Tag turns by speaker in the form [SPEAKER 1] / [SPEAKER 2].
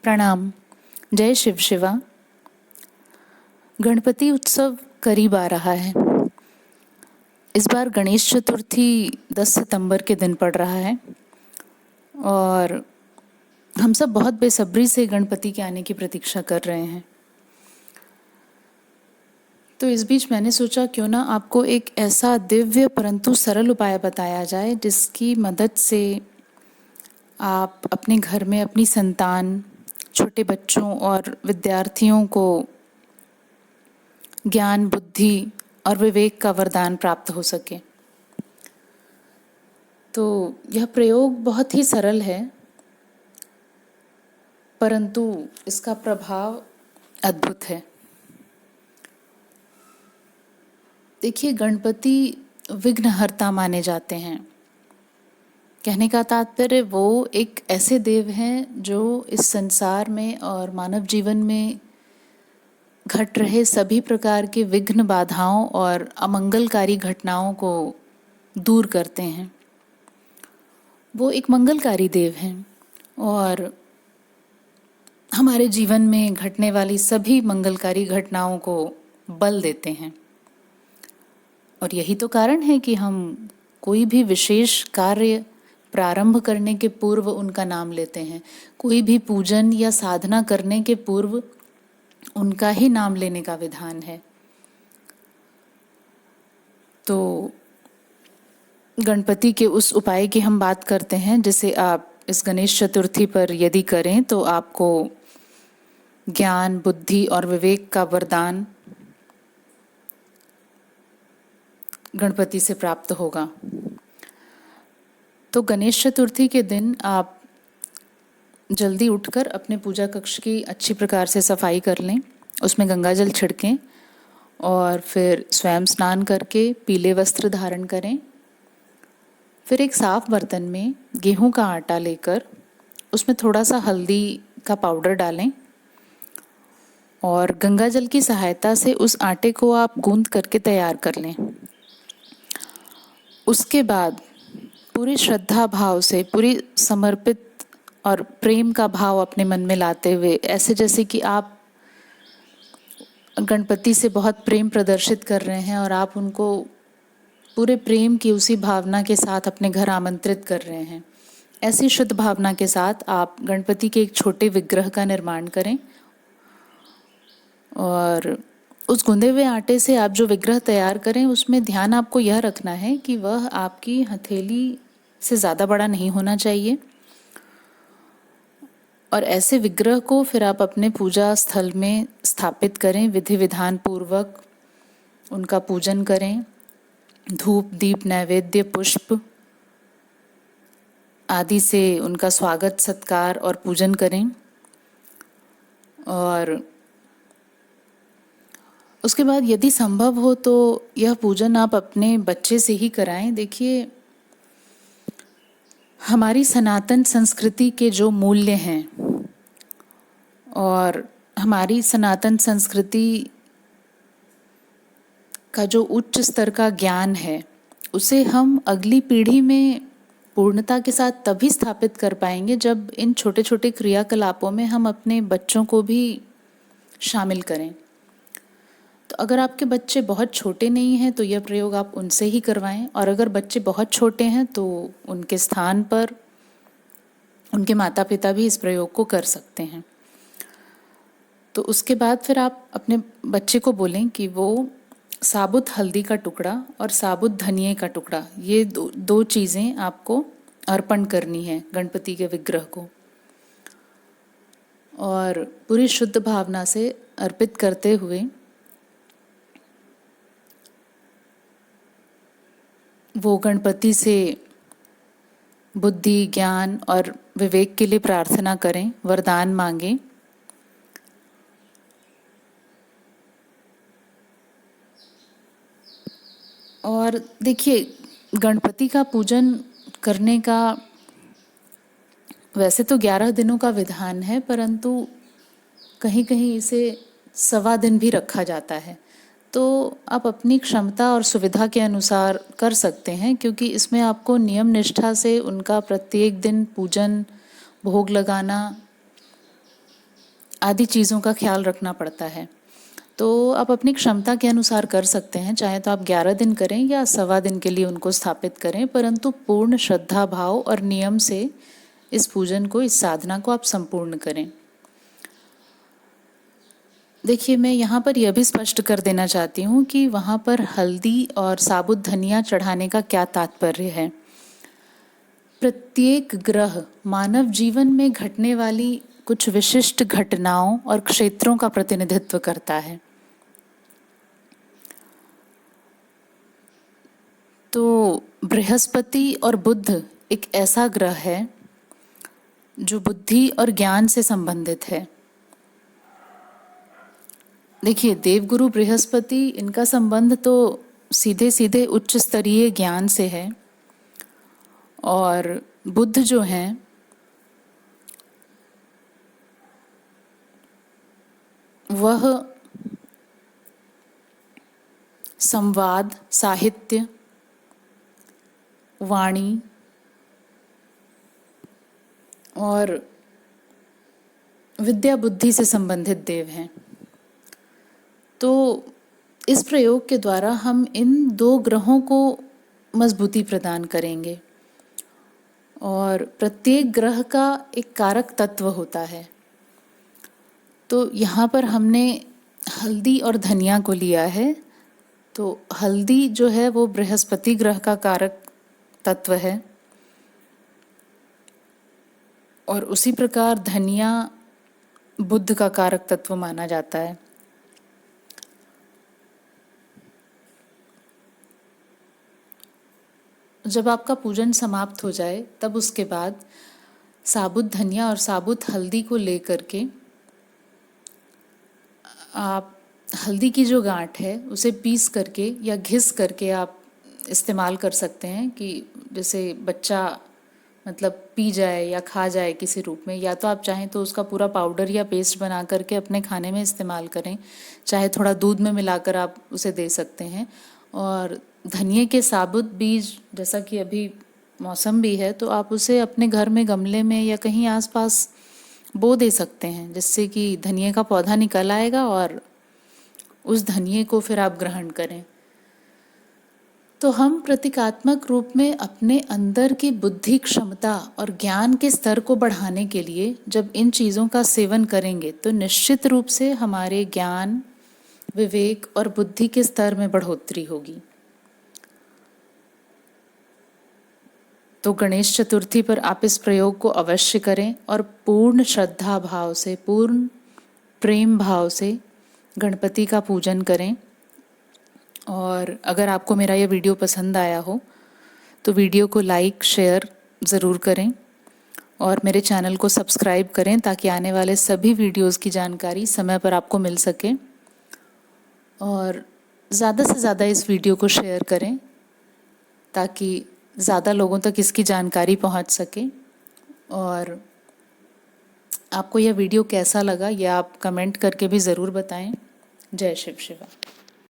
[SPEAKER 1] प्रणाम। जय शिव शिवा। गणपति उत्सव करीब आ रहा है। इस बार गणेश चतुर्थी 10 सितंबर के दिन पड़ रहा है और हम सब बहुत बेसब्री से गणपति के आने की प्रतीक्षा कर रहे हैं। तो इस बीच मैंने सोचा क्यों ना आपको एक ऐसा दिव्य परंतु सरल उपाय बताया जाए जिसकी मदद से आप अपने घर में अपनी संतान, छोटे बच्चों और विद्यार्थियों को ज्ञान, बुद्धि और विवेक का वरदान प्राप्त हो सके। तो यह प्रयोग बहुत ही सरल है, परंतु इसका प्रभाव अद्भुत है। देखिए, गणपति विघ्नहर्ता माने जाते हैं। कहने का तात्पर्य वो एक ऐसे देव हैं जो इस संसार में और मानव जीवन में घट रहे सभी प्रकार के विघ्न, बाधाओं और अमंगलकारी घटनाओं को दूर करते हैं। वो एक मंगलकारी देव हैं और हमारे जीवन में घटने वाली सभी मंगलकारी घटनाओं को बल देते हैं। और यही तो कारण है कि हम कोई भी विशेष कार्य प्रारंभ करने के पूर्व उनका नाम लेते हैं। कोई भी पूजन या साधना करने के पूर्व उनका ही नाम लेने का विधान है। तो गणपति के उस उपाय की हम बात करते हैं जिसे आप इस गणेश चतुर्थी पर यदि करें तो आपको ज्ञान, बुद्धि और विवेक का वरदान गणपति से प्राप्त होगा। तो गणेश चतुर्थी के दिन आप जल्दी उठकर अपने पूजा कक्ष की अच्छी प्रकार से सफाई कर लें, उसमें गंगा जल छिड़कें और फिर स्वयं स्नान करके पीले वस्त्र धारण करें। फिर एक साफ बर्तन में गेहूं का आटा लेकर उसमें थोड़ा सा हल्दी का पाउडर डालें और गंगा जल की सहायता से उस आटे को आप गूंद करके तैयार कर लें। उसके बाद पूरी श्रद्धा भाव से, पूरी समर्पित और प्रेम का भाव अपने मन में लाते हुए, ऐसे जैसे कि आप गणपति से बहुत प्रेम प्रदर्शित कर रहे हैं और आप उनको पूरे प्रेम की उसी भावना के साथ अपने घर आमंत्रित कर रहे हैं, ऐसी शुद्ध भावना के साथ आप गणपति के एक छोटे विग्रह का निर्माण करें और उस गूंदे हुए आटे से आप जो विग्रह तैयार करें उसमें ध्यान आपको यह रखना है कि वह आपकी हथेली से ज़्यादा बड़ा नहीं होना चाहिए। और ऐसे विग्रह को फिर आप अपने पूजा स्थल में स्थापित करें, विधि विधान पूर्वक उनका पूजन करें। धूप, दीप, नैवेद्य, पुष्प आदि से उनका स्वागत, सत्कार और पूजन करें। और उसके बाद यदि संभव हो तो यह पूजन आप अपने बच्चे से ही कराएं। देखिए, हमारी सनातन संस्कृति के जो मूल्य हैं और हमारी सनातन संस्कृति का जो उच्च स्तर का ज्ञान है, उसे हम अगली पीढ़ी में पूर्णता के साथ तभी स्थापित कर पाएंगे जब इन छोटे छोटे क्रियाकलापों में हम अपने बच्चों को भी शामिल करें। तो अगर आपके बच्चे बहुत छोटे नहीं हैं तो यह प्रयोग आप उनसे ही करवाएं, और अगर बच्चे बहुत छोटे हैं तो उनके स्थान पर उनके माता पिता भी इस प्रयोग को कर सकते हैं। तो उसके बाद फिर आप अपने बच्चे को बोलें कि वो साबुत हल्दी का टुकड़ा और साबुत धनिये का टुकड़ा, ये दो चीज़ें आपको अर्पण करनी है गणपति के विग्रह को, और पूरी शुद्ध भावना से अर्पित करते हुए वो गणपति से बुद्धि, ज्ञान और विवेक के लिए प्रार्थना करें, वरदान मांगें। और देखिए, गणपति का पूजन करने का वैसे तो 11 दिनों का विधान है, परंतु कहीं कहीं इसे 1.25 दिन भी रखा जाता है। तो आप अपनी क्षमता और सुविधा के अनुसार कर सकते हैं, क्योंकि इसमें आपको नियम निष्ठा से उनका प्रत्येक दिन पूजन, भोग लगाना आदि चीज़ों का ख्याल रखना पड़ता है। तो आप अपनी क्षमता के अनुसार कर सकते हैं, चाहे तो आप 11 दिन करें या सवा दिन के लिए उनको स्थापित करें, परंतु पूर्ण श्रद्धा भाव और नियम से इस पूजन को, इस साधना को आप संपूर्ण करें। देखिए, मैं यहाँ पर यह भी स्पष्ट कर देना चाहती हूँ कि वहाँ पर हल्दी और साबुत धनिया चढ़ाने का क्या तात्पर्य है। प्रत्येक ग्रह मानव जीवन में घटने वाली कुछ विशिष्ट घटनाओं और क्षेत्रों का प्रतिनिधित्व करता है। तो बृहस्पति और बुध एक ऐसा ग्रह है जो बुद्धि और ज्ञान से संबंधित है। देखिए, देवगुरु बृहस्पति, इनका संबंध तो सीधे सीधे उच्च स्तरीय ज्ञान से है, और बुध जो हैं वह संवाद, साहित्य, वाणी और विद्या बुद्धि से संबंधित देव हैं। तो इस प्रयोग के द्वारा हम इन दो ग्रहों को मजबूती प्रदान करेंगे, और प्रत्येक ग्रह का एक कारक तत्व होता है। तो यहाँ पर हमने हल्दी और धनिया को लिया है। तो हल्दी जो है वो बृहस्पति ग्रह का कारक तत्व है, और उसी प्रकार धनिया बुध का कारक तत्व माना जाता है। जब आपका पूजन समाप्त हो जाए तब उसके बाद साबुत धनिया और साबुत हल्दी को लेकर के आप हल्दी की जो गांठ है उसे पीस करके या घिस करके आप इस्तेमाल कर सकते हैं, कि जैसे बच्चा मतलब पी जाए या खा जाए किसी रूप में, या तो आप चाहें तो उसका पूरा पाउडर या पेस्ट बना करके अपने खाने में इस्तेमाल करें, चाहे थोड़ा दूध में मिलाकर आप उसे दे सकते हैं। और धनिए के साबुत बीज, जैसा कि अभी मौसम भी है, तो आप उसे अपने घर में गमले में या कहीं आसपास बो दे सकते हैं, जिससे कि धनिए का पौधा निकल आएगा और उस धनिए को फिर आप ग्रहण करें। तो हम प्रतीकात्मक रूप में अपने अंदर की बुद्धि क्षमता और ज्ञान के स्तर को बढ़ाने के लिए जब इन चीज़ों का सेवन करेंगे तो निश्चित रूप से हमारे ज्ञान, विवेक और बुद्धि के स्तर में बढ़ोतरी होगी। तो गणेश चतुर्थी पर आप इस प्रयोग को अवश्य करें और पूर्ण श्रद्धा भाव से, पूर्ण प्रेम भाव से गणपति का पूजन करें। और अगर आपको मेरा ये वीडियो पसंद आया हो तो वीडियो को लाइक, शेयर ज़रूर करें और मेरे चैनल को सब्सक्राइब करें, ताकि आने वाले सभी वीडियोस की जानकारी समय पर आपको मिल सके। और ज़्यादा से ज़्यादा इस वीडियो को शेयर करें ताकि ज़्यादा लोगों तक इसकी जानकारी पहुंच सके। और आपको यह वीडियो कैसा लगा यह आप कमेंट करके भी ज़रूर बताएं। जय शिव शिवा।